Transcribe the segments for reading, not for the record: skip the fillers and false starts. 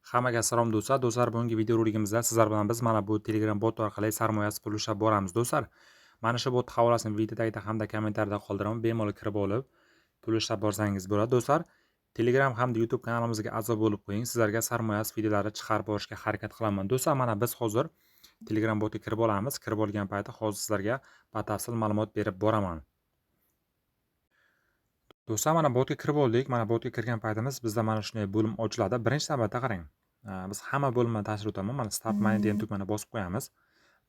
Hammaga salom do'stlar. Do'stlar, bugungi videoroligimizda sizlar bilan biz mana bu Telegram bot orqali sarmoyasiz pul ushlab boramiz do'stlar. Mana shu bot havolasini video tagida hamda kommentariyada qoldiraman. Bemalol kirib olib pul ushlab borsangiz bo'ladi do'stlar. Telegram hamda YouTube kanalimizga a'zo bo'lib qo'ying. Sizlarga sarmoyasiz videolarni chiqarib borishga harakat qilaman. Do'stlar, mana biz hozir Telegram botga kirib olamiz. Kirib olgan paytda hozir sizlarga batafsil ma'lumot berib boraman. Do'stlar, mana botga kirib oldik. Mana botga kirgan paytimiz bizda mana shunday bo'lim ochiladi. Birinchi navbatda qarang. Biz hamma bo'limni tashlab o'taman. Mana start mining degan tugmani bosib qo'yamiz.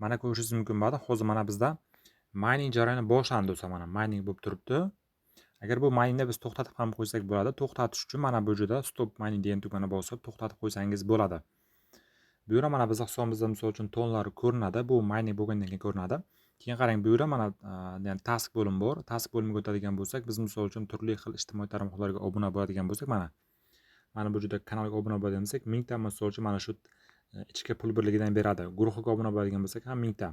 Mana ko'rishingiz mumkin bo'ladi. Hozir mana bizda mining jarayoni boshlandi do'stlar. Mana mining bo'lib turibdi. Agar bu miningni biz to'xtatib ham qo'ysak bo'ladi. To'xtatish uchun mana bu joyda stop mining degan tugmani bosib to'xtatib qo'ysangiz bo'ladi. Bu yerda mana bizning hisobimizda misol uchun tonlari ko'rinadi. Bu mining bo'lgandan keyin ko'rinadi. Keyin qarang, bu yerda mana ya'ni task bo'lim bor. Task bo'limiga o'tadigan bo'lsak, biz misol uchun turli xil ijtimoiy tarmoqlarga obuna bo'ladigan bo'lsak, mana bu yerda kanalga obuna bo'ladigan bo'lsak, 1000 ta misol uchun mana shu ichki pul birligidan beradi. Guruhiga obuna bo'ladigan bo'lsak ham 1000 ta.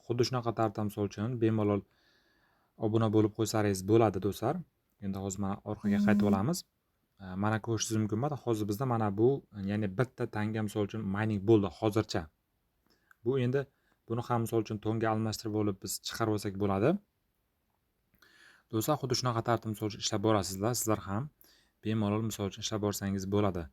Xuddi shunaqa tarzda misol uchun bemalol obuna bo'lib qo'ysangiz bo'ladi do'stlar. Endi hozir mana orqaga qaytib olamiz. Mana ko'rishingiz mumkin bo'ladi. Hozir bizda mana bu ya'ni bitta tanga misol uchun mining bo'ldi hozircha. Bu endi buni ham misol uchun tonga almashtirib olib biz chiqarib olsak bo'ladi. Do'stlar, xuddi shunaqa tarzda misol uchun ishlab borasizlar. Sizlar ham bemalol misol uchun ishlab borsangiz bo'ladi.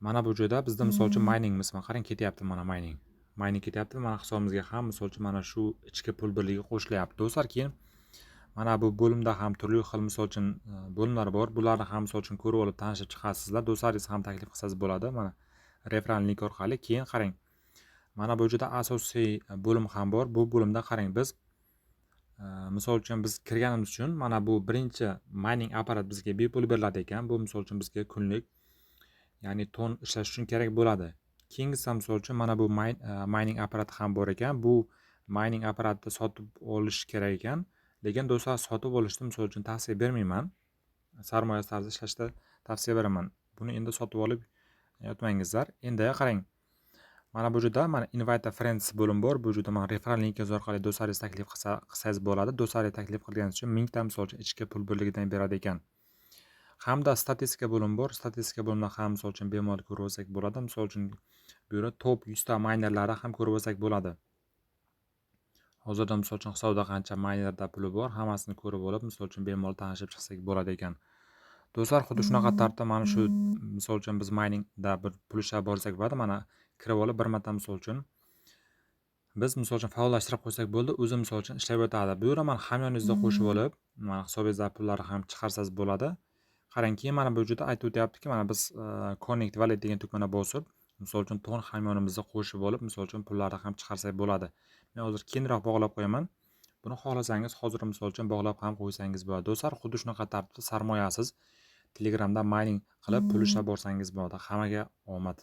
Mana bu joyda bizda misol uchun miningimiz qarang ketyapti, mana mining. Mining ketyapti. Mana hisobimizga ham misol uchun mana shu ichki pul birligi qo'shilyapti. Do'stlar, keyin mana bu bo'limda ham turli xil misol uchun bo'limlar bor. Bularni ham misol uchun ko'rib olib tanishib chiqasizlar. Do'stlaringiz ham taklif qilsangiz bo'ladi. Mana referral link orqali. Keyin qarang. Mana bu joyda asosiy bo'lim ham bor. Bu bo'limda qarang, biz misol uchun biz kirganimiz uchun mana bu birinchi mining apparat bizga bepul beriladi ekan. Bu misol uchun bizga kunlik, ya'ni ton ishlash uchun kerak bo'ladi. Keyingisi misol uchun mana bu mining apparati ham bor ekan. Bu mining apparatni sotib olish kerak ekan. Lekin do'stlar, sotib olishni misol uchun tavsiya bermayman. Sarmoyasiz tarzda ishlashda tavsiya beraman. Buni endi sotib olib yotmangizlar. Endi qarang. Mana bu yerda mana invite a friends bo'lim bor. Bu yerda mana referral linkingiz orqali do'stlaringiz taklif qilsangiz bo'ladi. Do'stlaringiz taklif qilganingiz uchun 1000 ta misol uchun ichki pul birligidan beradi ekan. Hamda statistika bo'lim bor. Statistika bo'limida ham misol uchun bemalol ko'rib olsak bo'ladi. Misol uchun bu yerda top 100 ta minerlarni ham ko'rib olsak bo'ladi. Hozirda misol uchun hisobda qancha minerda puli bor, hammasini ko'rib olib, misol uchun bemalol tanishib chiqsak bo'ladi ekan. Do'stlar, xuddi shunaqa tarzda mana shu misol uchun biz miningda bir pul ishlab borsak bo'ladi. Mana kirib olib bir marta misol uchun biz misol uchun faollashtirib qo'ysak bo'ldi, o'zi misol uchun ishlab o'tadi. Bu yerda mana hamyoningizda qo'shib olib, mana hisobingizda pullarni ham chiqarsangiz bo'ladi. Qarang, keyin mana bu yerda aytib o'tyaptiki, mana biz connect wallet degan tugmani bosib, misol uchun ton hamyonimizda qo'shib olib, misol uchun pullarni ham chiqarsak bo'ladi. Men hozir keyinroq bog'lab qo'yaman. Buni xohlasangiz hozir misol uchun bog'lab ham qo'ysangiz bo'ladi. Do'stlar, xuddi shunaqa tartibda sarmoyasiz Telegramda mining qilib pul ishlab borsangiz bo'ladi. Hammaga omad.